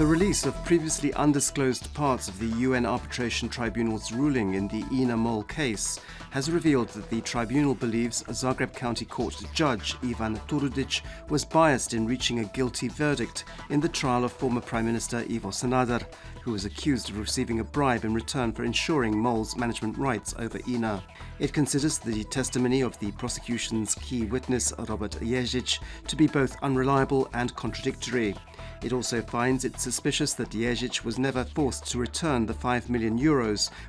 The release of previously undisclosed parts of the UN Arbitration Tribunal's ruling in the Ina Mol case has revealed that the tribunal believes a Zagreb County Court judge, Ivan Turudic, was biased in reaching a guilty verdict in the trial of former Prime Minister Ivo Sanader, who was accused of receiving a bribe in return for ensuring Mol's management rights over Ina. It considers the testimony of the prosecution's key witness, Robert Ježić, to be both unreliable and contradictory. It also finds it suspicious that Ježić was never forced to return the €5 million,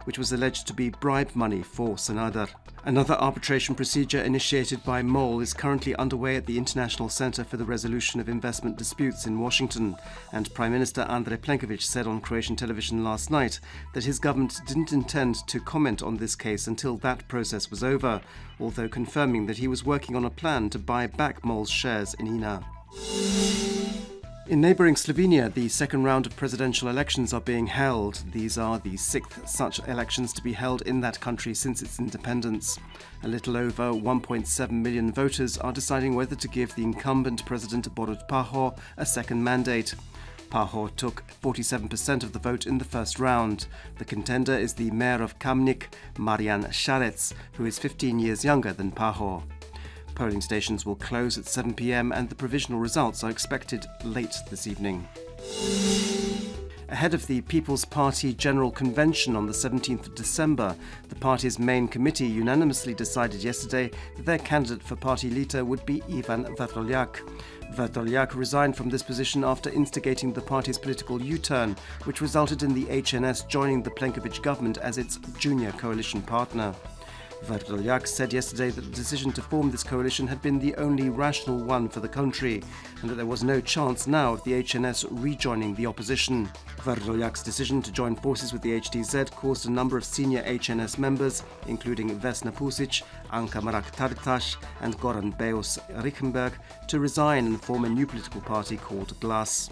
which was alleged to be bribe money for Sanader. Another arbitration procedure initiated by MOL is currently underway at the International Center for the Resolution of Investment Disputes in Washington, and Prime Minister Andrej Plenković said on Croatian television last night that his government didn't intend to comment on this case until that process was over, although confirming that he was working on a plan to buy back MOL's shares in INA. In neighbouring Slovenia, the second round of presidential elections are being held. These are the sixth such elections to be held in that country since its independence. A little over 1.7 million voters are deciding whether to give the incumbent President Borut Pahor a second mandate. Pahor took 47% of the vote in the first round. The contender is the mayor of Kamnik, Marian Šarec, who is 15 years younger than Pahor. Polling stations will close at 7 p.m. and the provisional results are expected late this evening. Ahead of the People's Party General Convention on the 17th of December, the party's main committee unanimously decided yesterday that their candidate for party leader would be Ivan Vrdoljak. Vrdoljak resigned from this position after instigating the party's political U-turn, which resulted in the HNS joining the Plenković government as its junior coalition partner. Vrdoljak said yesterday that the decision to form this coalition had been the only rational one for the country, and that there was no chance now of the HNS rejoining the opposition. Vrdoljak's decision to join forces with the HDZ caused a number of senior HNS members, including Vesna Pusic, Anka Mrak-Taritaš and Goran Beus-Richembergh, to resign and form a new political party called Glas.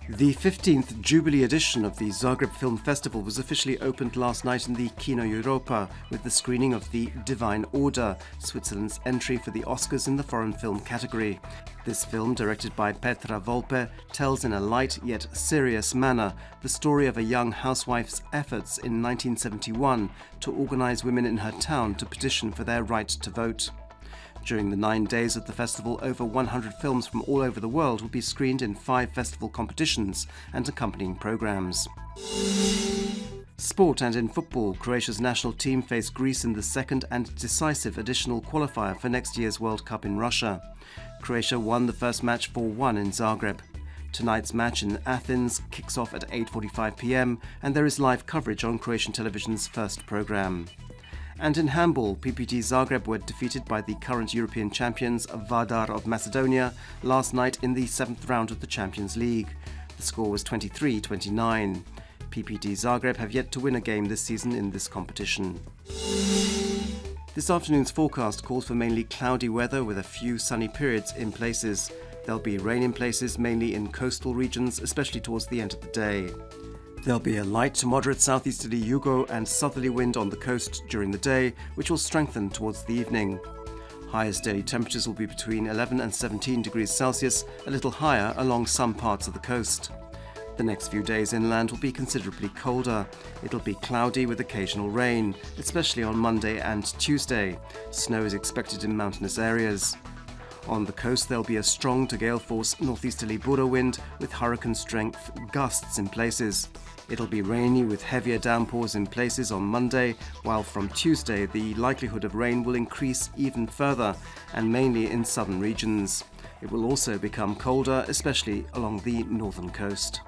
The 15th Jubilee edition of the Zagreb Film Festival was officially opened last night in the Kino Europa with the screening of The Divine Order, Switzerland's entry for the Oscars in the foreign film category. This film, directed by Petra Volpe, tells in a light yet serious manner the story of a young housewife's efforts in 1971 to organize women in her town to petition for their right to vote. During the 9 days of the festival, over 100 films from all over the world will be screened in 5 festival competitions and accompanying programs. Sport, and in football, Croatia's national team face Greece in the second and decisive additional qualifier for next year's World Cup in Russia. Croatia won the first match 4-1 in Zagreb. Tonight's match in Athens kicks off at 8:45 p.m. and there is live coverage on Croatian television's first programme. And in handball, PPT Zagreb were defeated by the current European champions Vardar of Macedonia last night in the 7th round of the Champions League. The score was 23-29. PPT Zagreb have yet to win a game this season in this competition. This afternoon's forecast calls for mainly cloudy weather with a few sunny periods in places. There'll be rain in places, mainly in coastal regions, especially towards the end of the day. There'll be a light to moderate southeasterly yugo and southerly wind on the coast during the day, which will strengthen towards the evening. Highest daily temperatures will be between 11 and 17 degrees Celsius, a little higher along some parts of the coast. The next few days inland will be considerably colder. It'll be cloudy with occasional rain, especially on Monday and Tuesday. Snow is expected in mountainous areas. On the coast there'll be a strong to gale force northeasterly Bura wind with hurricane strength gusts in places. It'll be rainy with heavier downpours in places on Monday, while from Tuesday the likelihood of rain will increase even further, and mainly in southern regions. It will also become colder, especially along the northern coast.